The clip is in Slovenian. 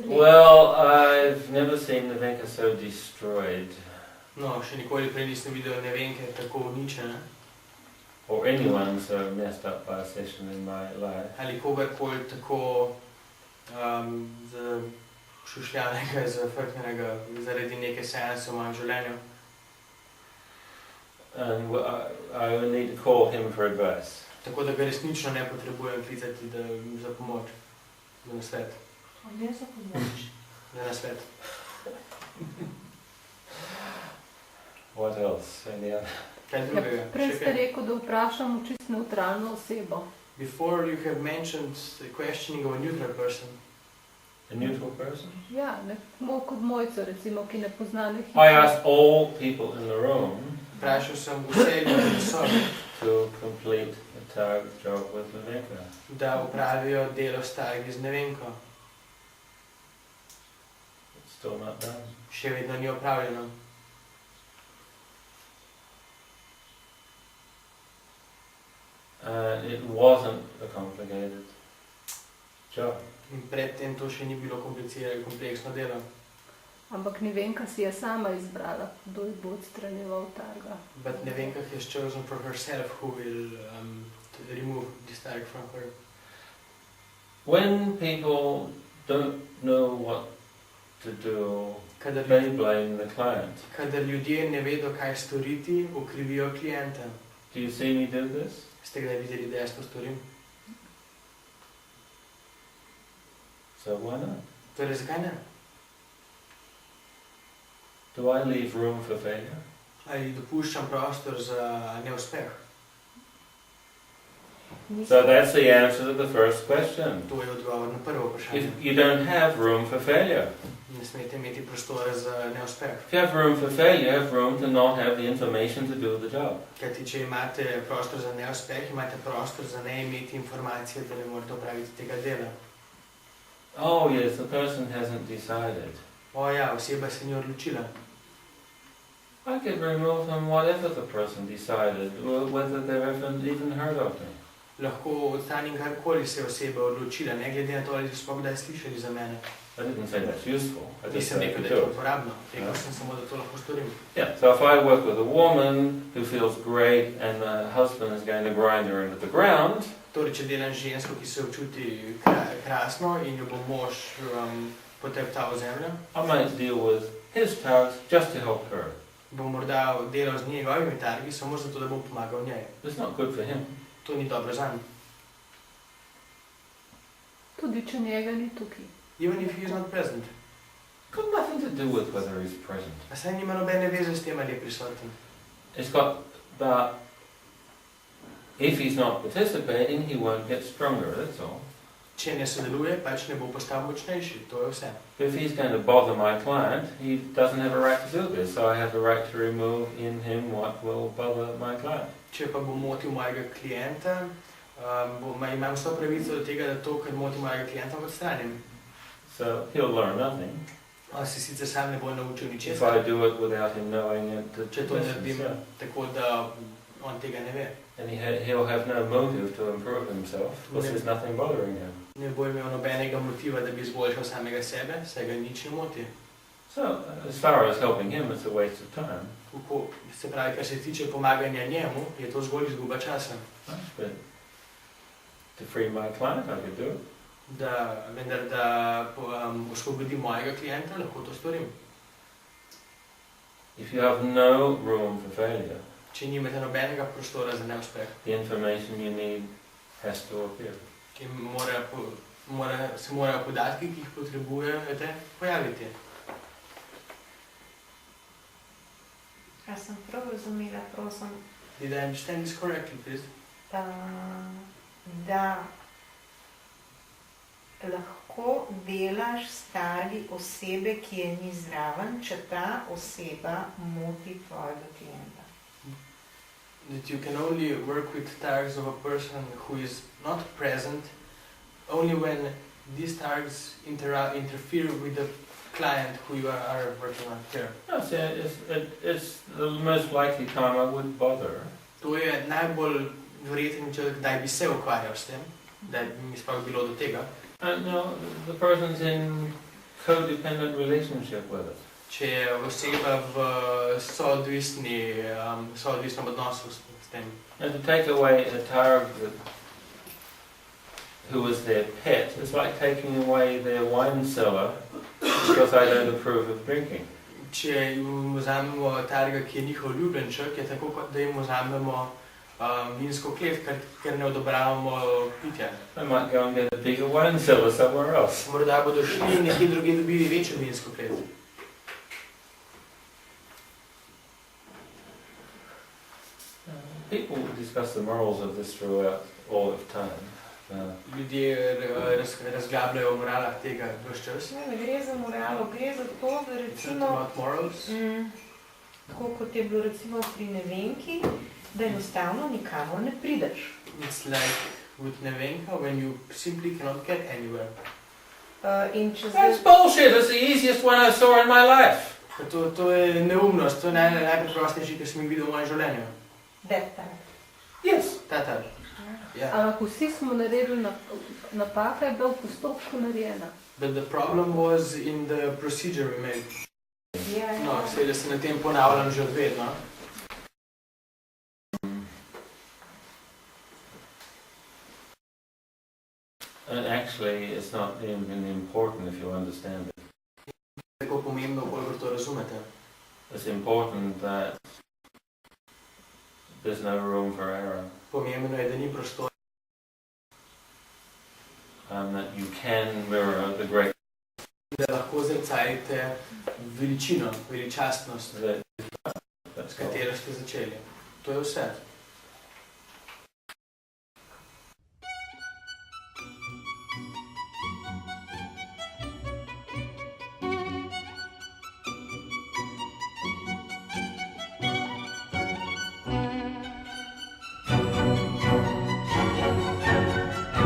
Well, I've never seen Nevenka so destroyed. No, še nikoli prej nisem videl Nevenke tako uničene. Or anyone so messed up by a session in my life. Ali kogarkoli tako šušljanega, zafrknenega zaradi neke seanse v mojem življenju. And I would need to call him for advice. Tako da ga resnično ne potrebujem klicati za pomoč, za nasvet. Ne za pomoč. Za nasvet. What else? Any other? Kaj drugega? Prej ste rekel, da vprašamo čisto neutralno osebo. Before you have mentioned the questioning of a neutral person. A neutral person? Ja, kot Mojco recimo, ki ne pozna ne I asked all people in the room Vprašal sem vse ljudi v sobi, to complete a target job with Nevenka. da upravijo delo s targi z Nevenko. It's still not done. Še vedno ni opravljeno. It wasn't a complicated job. In predtem to še ni bilo kompleksno delo. Ampak Nevenka si je sama izbrala, kdo ji bo odstranjeval targa. But Nevenka has chosen for herself who will remove this targ from her. When people don't know what to do, they blame the client. Kadar ljudje ne vedo, kaj storiti, okrivijo klienta. Do you see me do this? Ste kdaj videli, da jaz to storim? So why not? Torej, zakaj ne? Do I leave room for failure? Ali dopuščam prostor za neuspeh? So that's the answer to the first question. To je odgovor na prvo vprašanje. You don't have room for failure. Ne smete imeti prostora za neuspeh. If you have room for failure, you have room to not have the information to do the job. Kajti, če imate prostor za neuspeh, imate prostor za ne imeti informacije, da ne morete opraviti tega dela. Oh yes, the person hasn't decided. O ja, oseba se ni odločila. I could remove them whatever the person decided, whether they've even heard of me. Lahko odstranim karkoli se oseba odločila, ne glede na to, ali so sploh kdaj slišali za mene. I didn't say that's useful. I just Nisem said I rekel, could da je do to it. uporabno. Rekel sem samo, da to lahko storim. Yeah, so if I work with a woman who feels great and the husband is going to grind her into the ground, Torej, če delam žensko, ki se občuti krasno in jo bo mož poteptal v zemljo, I might deal with his task just to help her. bom morda delal z njegovimi targi, samo zato, da bom pomagal njej. It's not good for him. To ni dobro zanj. Tudi če njega ni tukaj. Even if he is not present. Got nothing to do with whether he's present. A saj nima nobene veze s tem, ali je prisoten. It's got that if he's not participating, he won't get stronger, that's all. Če ne sodeluje, pač ne bo postal močnejši, to je vse. If he's going to bother my client, he doesn't have a right to do this, so I have the right to remove in him what will bother my client. Če pa bo motil mojega klienta, imam vso pravico do tega, da to, kar moti mojega klienta, odstranim. So he'll learn nothing. On se sicer sam ne bo naučil If ničesar, I do it without him knowing it, če to naredim tako, da on tega ne ve. and he'll have no motive to improve himself, because there's nothing bothering him. Ne bo imel nobenega motiva, da bi izboljšal samega sebe, saj ga nič ne moti. So as far as helping him, it's a waste of time. Se pravi, kar se tiče pomaganja njemu, je to zgolj izguba časa. But to free my client, I could do it. Vendar, da osvobodim mojega klienta, lahko to storim. If you have no room for failure, Če nimate nobenega prostora za neuspeh, the information you need has to appear. ki se morajo podatki, ki jih potrebujete, pojaviti. A sem prav razumela, prosim, Did I understand this correctly, please? da lahko delaš s targi osebe, ki je ni zraven, če ta oseba moti tvojega klienta. That you can only work with tags of a person who is not present only when these tags interfere with the client who you are working on here. Yes, it's the most likely time I would bother. To je najbolj verjeten čovjek, kdaj bi se ukvarjal s tem, da bi mi sploh bilo do tega. And no, the person's in codependent relationship with it. Če je oseba v soodvisnem odnosu s tem. And to take away a target who was their pet, it's like taking away their wine cellar because I don't approve of drinking. Če jim vzamemo targa, ki je njihov ljubljenček, je tako, kot da jim vzamemo vinsko klet, ker ne odobravamo pitja. I might go and get a bigger wine cellar somewhere else. Morda bodo šli in nekje drugje dobili večjo vinsko klet. People discuss the morals of this throughout all of time. Ljudje razglabljajo o moralah tega ves čas. Ne gre za moralo, gre za to, da recimo, tako kot je bilo recimo pri nevenki, da enostavno nikamor ne prideš. It's like with nevenka, when you simply cannot get anywhere. In če That's bullshit, it's the easiest one I saw in my life. To je neumnost, to je najpreprostejši, ki sem jih videl v mojem življenju. That time. Yes. Tata. Ja. Ampak vsi smo naredili napaka, je bila v postopku narejena. But the problem was in the procedure we made. Ja, No, seveda se na tem ponavljam že od vedno. And actually, it's not even important if you understand it. Tako pomembno, koliko to razumete. It's important that there's no room for error. Pomembno je, da ni prostora. And that you can mirror the great Da lahko zrcalite veličino, veličastnost, that s katero ste začeli. To je vse.